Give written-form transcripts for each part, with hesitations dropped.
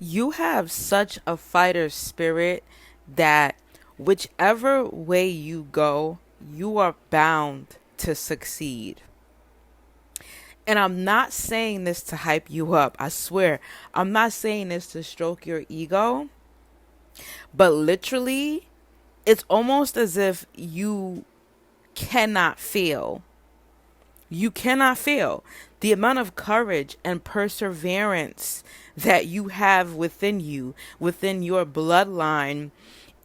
You have such a fighter spirit that whichever way you go, you are bound to succeed. And I'm not saying this to hype you up. I swear. I'm not saying this to stroke your ego. But literally, it's almost as if you cannot fail. You cannot fail. The amount of courage and perseverance that you have within you, within your bloodline,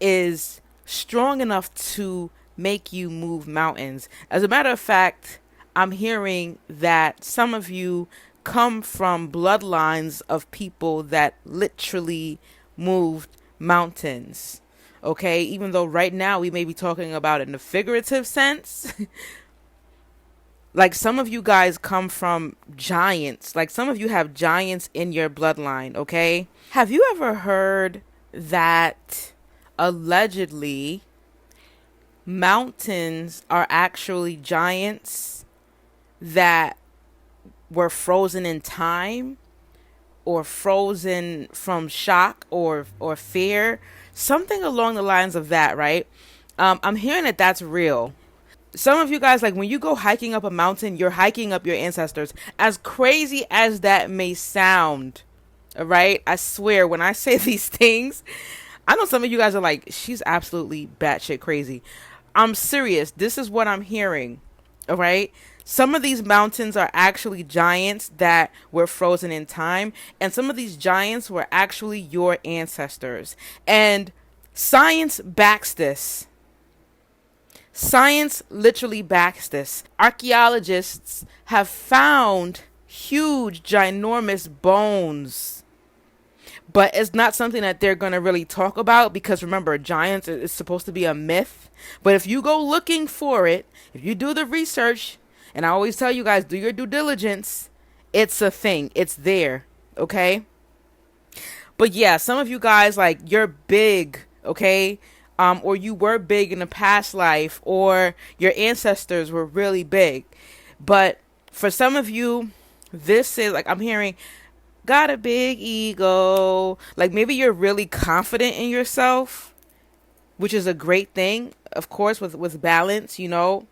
is strong enough to make you move mountains. As a matter of fact, I'm hearing that some of you come from bloodlines of people that literally moved mountains. Okay, even though right now we may be talking about it in a figurative sense, like some of you guys come from giants. Like some of you have giants in your bloodline, okay? Have you ever heard that allegedly mountains are actually giants that were frozen in time or frozen from shock or fear? Something along the lines of that, right? I'm hearing that that's real. Some of you guys, like when you go hiking up a mountain, you're hiking up your ancestors. As crazy as that may sound, all right? I swear, when I say these things, I know some of you guys are like, she's absolutely batshit crazy. I'm serious. This is what I'm hearing, all right? Some of these mountains are actually giants that were frozen in time, and some of these giants were actually your ancestors. And science backs this. Science literally backs this. Archaeologists have found huge, ginormous bones, but it's not something that they're going to really talk about because remember, giants is supposed to be a myth. But if you go looking for it, if you do the research, and I always tell you guys, do your due diligence, it's a thing. It's there. Okay? But yeah, some of you guys, like, you're big, okay? Or you were big in a past life, or your ancestors were really big. But for some of you, this is like I'm hearing, got a big ego. Like maybe you're really confident in yourself, which is a great thing, of course, with balance, you know.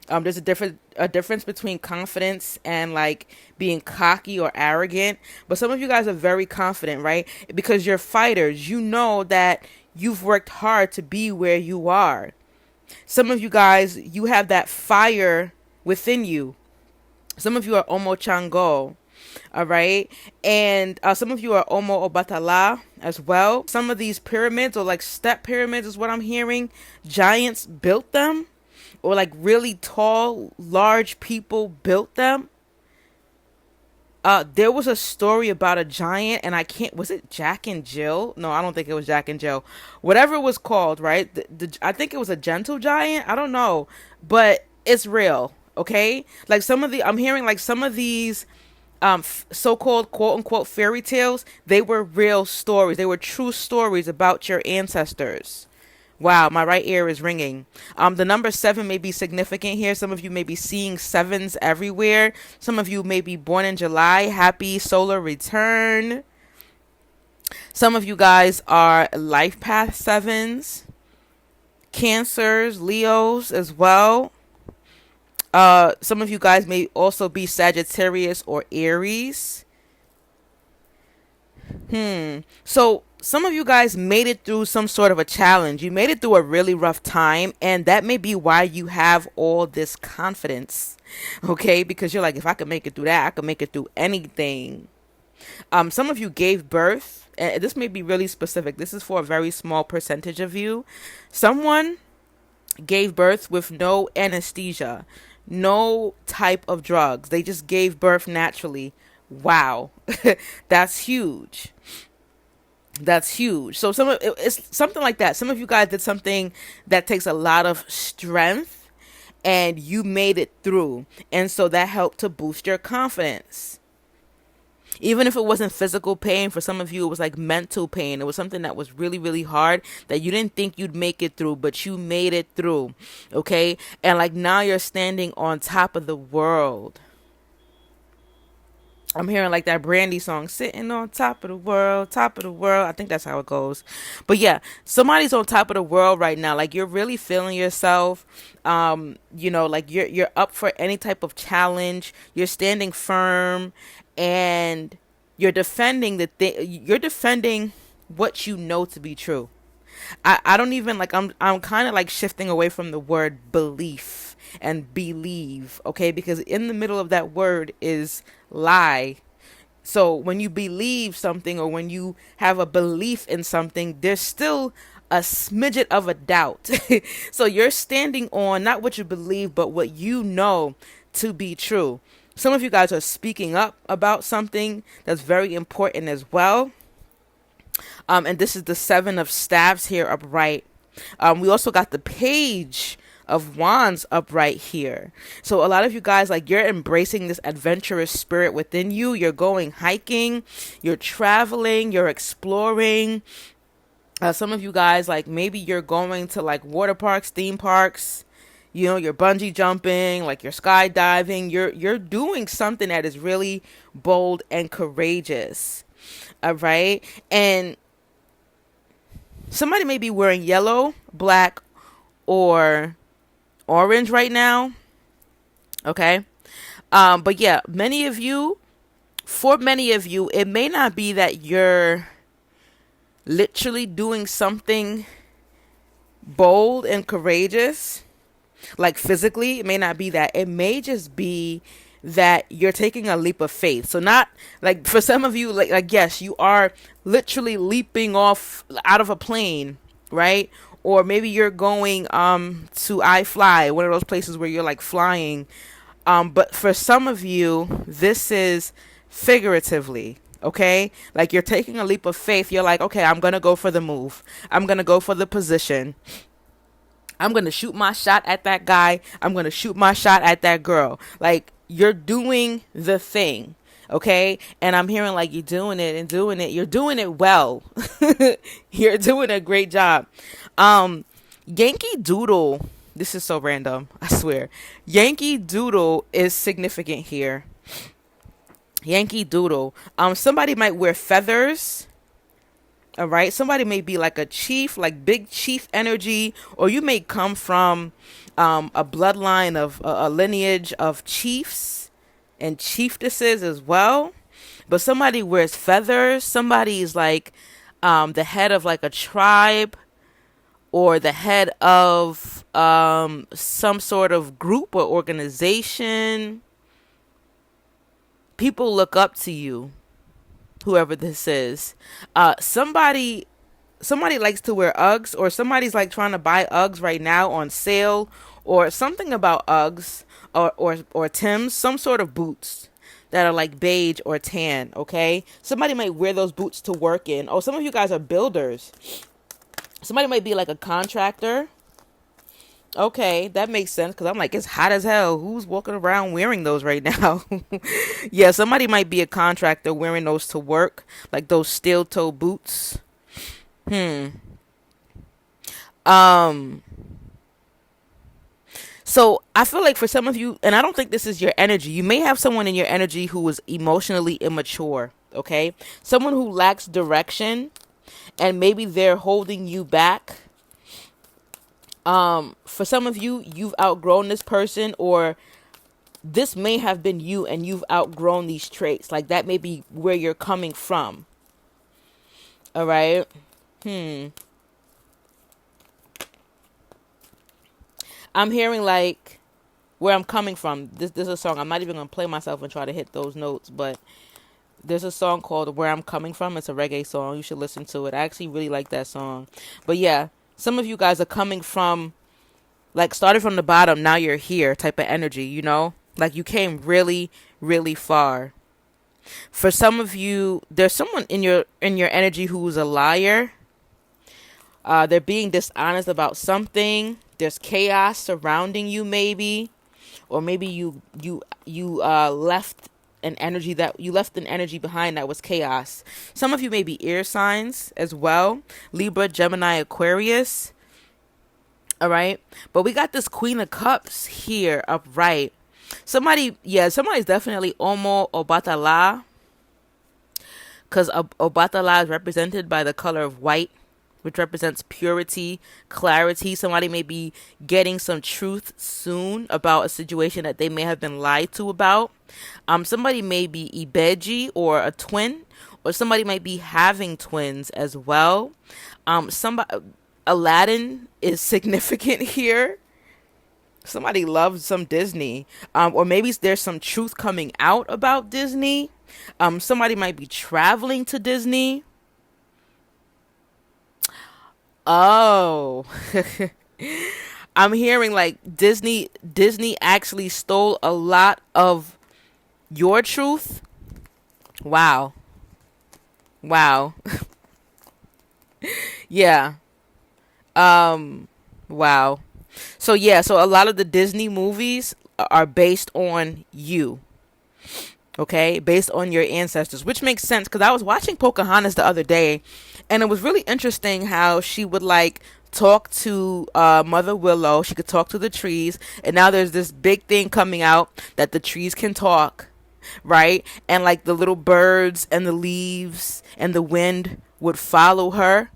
There's a difference between confidence and like being cocky or arrogant. But some of you guys are very confident, right? Because you're fighters. You know that you've worked hard to be where you are. Some of you guys, you have that fire within you. Some of you are Omo Chango, all right? And some of you are Omo Obatala as well. Some of these pyramids or like step pyramids is what I'm hearing. Giants built them, or like really tall, large people built them. There was a story about a giant, and was it Jack and Jill? No, I don't think it was Jack and Jill. Whatever it was called, right? I think it was a gentle giant. I don't know, but it's real, okay? Like I'm hearing like some of these so-called quote unquote fairy tales, they were real stories. They were true stories about your ancestors. Wow, my right ear is ringing. The number 7 may be significant here. Some of you may be seeing sevens everywhere. Some of you may be born in July. Happy solar return. Some of you guys are life path 7s. Cancers, Leos as well. Some of you guys may also be Sagittarius or Aries. So some of you guys made it through some sort of a challenge. You made it through a really rough time, and that may be why you have all this confidence, okay? Because you're like, if I could make it through that, I could make it through anything. Some of you gave birth, and this may be really specific. This is for a very small percentage of you. Someone gave birth with no anesthesia, no type of drugs. They just gave birth naturally. Wow. That's huge. That's huge. So it's something like that. Some of you guys did something that takes a lot of strength and you made it through. And so that helped to boost your confidence. Even if it wasn't physical pain, for some of you, it was like mental pain. It was something that was really, really hard that you didn't think you'd make it through, but you made it through. Okay. And like now you're standing on top of the world. I'm hearing like that Brandy song, sitting on top of the world, top of the world. I think that's how it goes. But yeah, somebody's on top of the world right now. Like you're really feeling yourself. Like you're up for any type of challenge. You're standing firm, and you're defending you're defending what you know to be true. I don't even like I'm kind of like shifting away from the word belief and believe, okay? Because in the middle of that word is lie. So when you believe something or when you have a belief in something, there's still a smidget of a doubt. So you're standing on not what you believe, but what you know to be true. Some of you guys are speaking up about something that's very important as well. And this is the Seven of Staves here upright. We also got the Page of Wands upright here. So a lot of you guys, like, you're embracing this adventurous spirit within you. You're going hiking, you're traveling, you're exploring. Some of you guys, like, maybe you're going to like water parks, theme parks. You know, you're bungee jumping, like you're skydiving. You're doing something that is really bold and courageous. All right. And somebody may be wearing yellow, black, or orange right now. Okay. But yeah, for many of you, it may not be that you're literally doing something bold and courageous, like physically. It may not be that. It may just be that you're taking a leap of faith. So not like for some of you, like yes, you are literally leaping off out of a plane, right? Or maybe you're going to iFly, one of those places where you're like flying. But for some of you, this is figuratively, okay? Like you're taking a leap of faith. You're like, okay, I'm going to go for the move. I'm going to go for the position. I'm going to shoot my shot at that guy. I'm going to shoot my shot at that girl. Like you're doing the thing. Okay. And I'm hearing like you're doing it and doing it. You're doing it well. You're doing a great job. Yankee Doodle. This is so random. I swear. Yankee Doodle is significant here. Yankee Doodle. Somebody might wear feathers. All right. Somebody may be like a chief, like big chief energy, or you may come from a bloodline of a lineage of chiefs and chieftesses as well. But somebody wears feathers. Somebody is like the head of like a tribe or the head of some sort of group or organization. People look up to you. Whoever this is, somebody likes to wear Uggs, or somebody's like trying to buy Uggs right now on sale, or something about Uggs or Tim's, some sort of boots that are like beige or tan. Okay, somebody might wear those boots to work in. Oh, some of you guys are builders. Somebody might be like a contractor. Okay, that makes sense because I'm like, it's hot as hell. Who's walking around wearing those right now? Yeah, somebody might be a contractor wearing those to work, like those steel toe boots. So I feel like for some of you, and I don't think this is your energy, you may have someone in your energy who is emotionally immature. Okay, someone who lacks direction, and maybe they're holding you back. For some of you, you've outgrown this person, or this may have been you and you've outgrown these traits. Like that may be where you're coming from. All right. I'm hearing like where I'm coming from. This is a song. I'm not even going to play myself and try to hit those notes, but there's a song called Where I'm Coming From. It's a reggae song. You should listen to it. I actually really like that song. But yeah. Some of you guys are coming from, like, started from the bottom, now you're here type of energy, you know? Like, you came really, really far. For some of you, there's someone in your energy who's a liar. They're being dishonest about something. There's chaos surrounding you, maybe. Or maybe you left an energy behind that was chaos. Some of you may be air signs as well. Libra, Gemini, Aquarius. All right. But we got this Queen of Cups here upright. Somebody's definitely Omo Obatala, because Obatala is represented by the color of white, which represents purity, clarity. Somebody may be getting some truth soon about a situation that they may have been lied to about. Somebody may be Ibeji or a twin, or somebody might be having twins as well. Somebody Aladdin is significant here. Somebody loves some Disney, or maybe there's some truth coming out about Disney. Somebody might be traveling to Disney. Oh, I'm hearing like Disney actually stole a lot of your truth. Wow. Wow. Yeah. Wow. So a lot of the Disney movies are based on you. Okay, based on your ancestors, which makes sense because I was watching Pocahontas the other day, and it was really interesting how she would like talk to Mother Willow. She could talk to the trees, and now there's this big thing coming out that the trees can talk, right? And like the little birds and the leaves and the wind would follow her,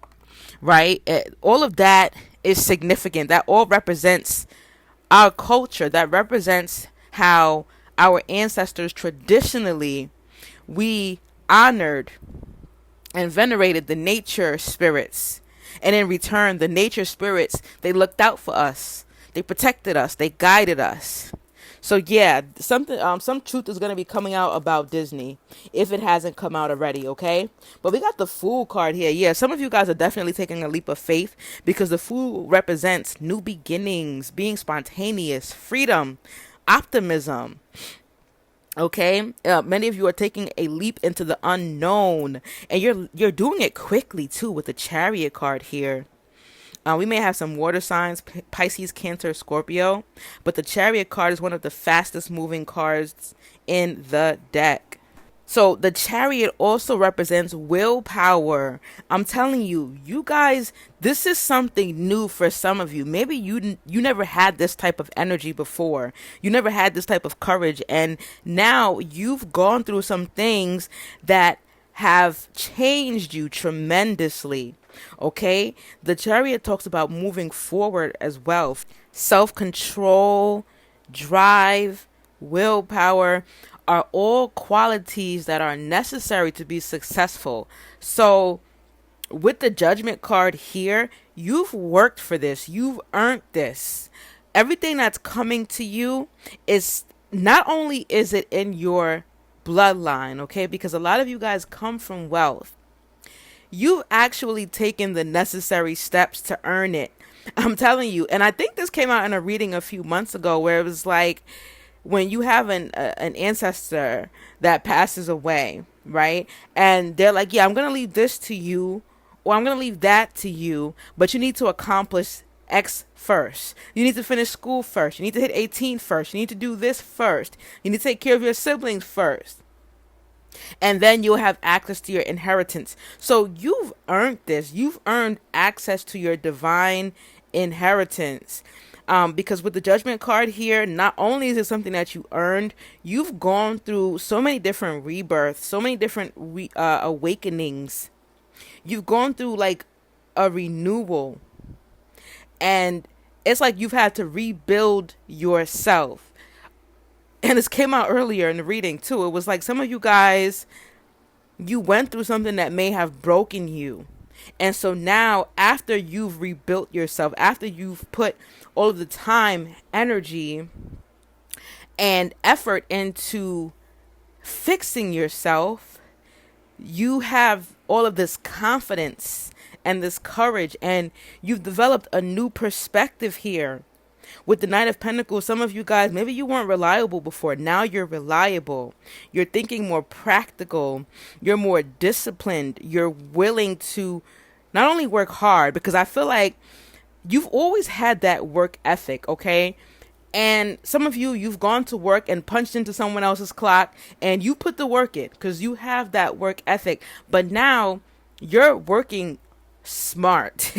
right? All of that is significant. That all represents our culture. That represents how our ancestors traditionally, we honored and venerated the nature spirits, and in return the nature spirits, they looked out for us, they protected us, they guided us. So yeah, some truth is going to be coming out about Disney if it hasn't come out already. Okay, but we got the Fool card here. Yeah, some of you guys are definitely taking a leap of faith because the Fool represents new beginnings, being spontaneous, freedom, optimism. Okay, many of you are taking a leap into the unknown, and you're doing it quickly too with the Chariot card here. We may have some water signs, Pisces, Cancer, Scorpio, but the Chariot card is one of the fastest moving cards in the deck. So the Chariot also represents willpower. I'm telling you, you guys, this is something new for some of you. Maybe you never had this type of energy before. You never had this type of courage, and now you've gone through some things that have changed you tremendously. Okay? The Chariot talks about moving forward as well. Self-control, drive, willpower are all qualities that are necessary to be successful. So with the Judgment card here, you've worked for this. You've earned this. Everything that's coming to you is not only is it in your bloodline, okay? Because a lot of you guys come from wealth. You've actually taken the necessary steps to earn it. I'm telling you. And I think this came out in a reading a few months ago where it was like, when you have an ancestor that passes away, right? And they're like, yeah, I'm going to leave this to you, or I'm going to leave that to you, but you need to accomplish X first. You need to finish school first. You need to hit 18 first. You need to do this first. You need to take care of your siblings first. And then you'll have access to your inheritance. So you've earned this. You've earned access to your divine inheritance. Because with the Judgment card here, not only is it something that you earned, you've gone through so many different rebirths, so many different awakenings. You've gone through like a renewal, and it's like you've had to rebuild yourself. And this came out earlier in the reading too. It was like some of you guys, you went through something that may have broken you. And so now, after you've rebuilt yourself, after you've put all of the time, energy, and effort into fixing yourself, you have all of this confidence and this courage, and you've developed a new perspective here. With the Knight of Pentacles, some of you guys, maybe you weren't reliable before. Now you're reliable. You're thinking more practical. You're more disciplined. You're willing to not only work hard, because I feel like you've always had that work ethic, okay? And some of you, you've gone to work and punched into someone else's clock, and you put the work in because you have that work ethic. But now you're working smart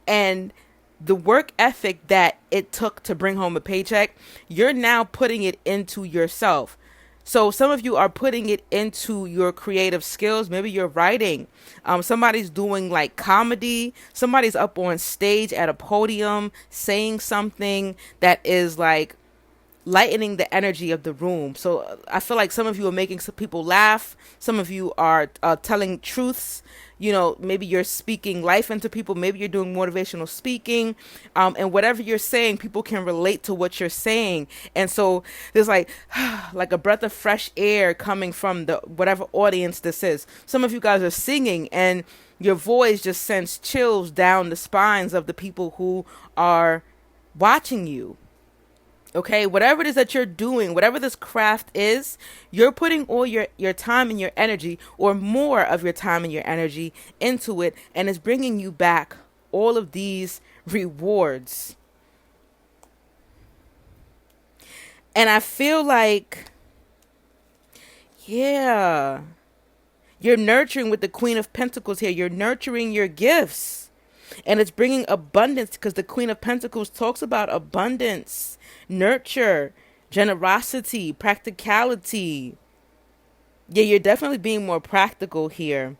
and the work ethic that it took to bring home a paycheck, you're now putting it into yourself. So some of you are putting it into your creative skills. Maybe you're writing. Somebody's doing like comedy. Somebody's up on stage at a podium saying something that is like lightening the energy of the room. So I feel like some of you are making some people laugh. Some of you are telling truths. You know, maybe you're speaking life into people. Maybe you're doing motivational speaking. And whatever you're saying, people can relate to what you're saying. And so there's like a breath of fresh air coming from the whatever audience this is. Some of you guys are singing and your voice just sends chills down the spines of the people who are watching you. Okay, whatever it is that you're doing, whatever this craft is, you're putting all your time and your energy, or more of your time and your energy, into it, and it's bringing you back all of these rewards. And I feel like, yeah, you're nurturing with the Queen of Pentacles here. You're nurturing your gifts, and it's bringing abundance, because the Queen of Pentacles talks about abundance, nurture, generosity, practicality. Yeah, you're definitely being more practical here.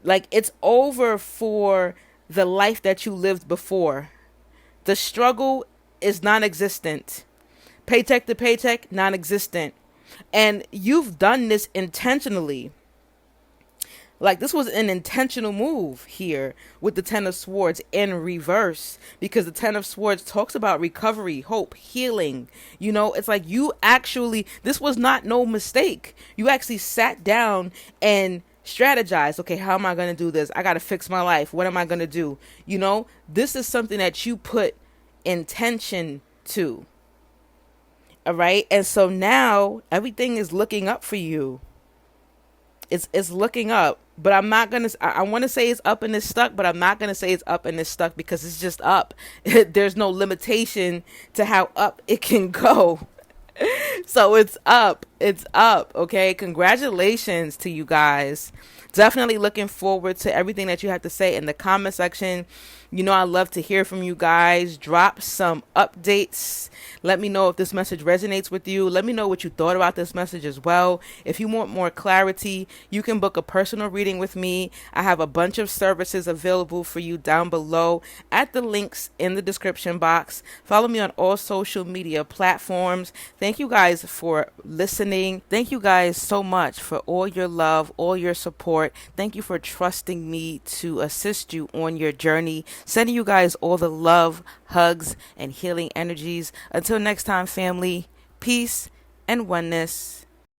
Like, it's over for the life that you lived before. The struggle is non-existent. Paycheck to paycheck, non-existent. And you've done this intentionally. Like, this was an intentional move here with the Ten of Swords in reverse, because the Ten of Swords talks about recovery, hope, healing. You know, it's like you actually, this was not no mistake. You actually sat down and strategized. Okay, how am I going to do this? I got to fix my life. What am I going to do? You know, this is something that you put intention to. All right. And so now everything is looking up for you. It's looking up, but I'm not going to, I want to say it's up and it's stuck, but I'm not going to say it's up and it's stuck, because it's just up. There's no limitation to how up it can go. So it's up. It's up. Okay. Congratulations to you guys. Definitely looking forward to everything that you have to say in the comment section. You know, I love to hear from you guys. Drop some updates. Let me know if this message resonates with you. Let me know what you thought about this message as well. If you want more clarity, you can book a personal reading with me. I have a bunch of services available for you down below at the links in the description box. Follow me on all social media platforms. Thank you guys for listening. Thank you guys so much for all your love, all your support. Thank you for trusting me to assist you on your journey. Sending you guys all the love, hugs, and healing energies. Until next time, family, peace and oneness.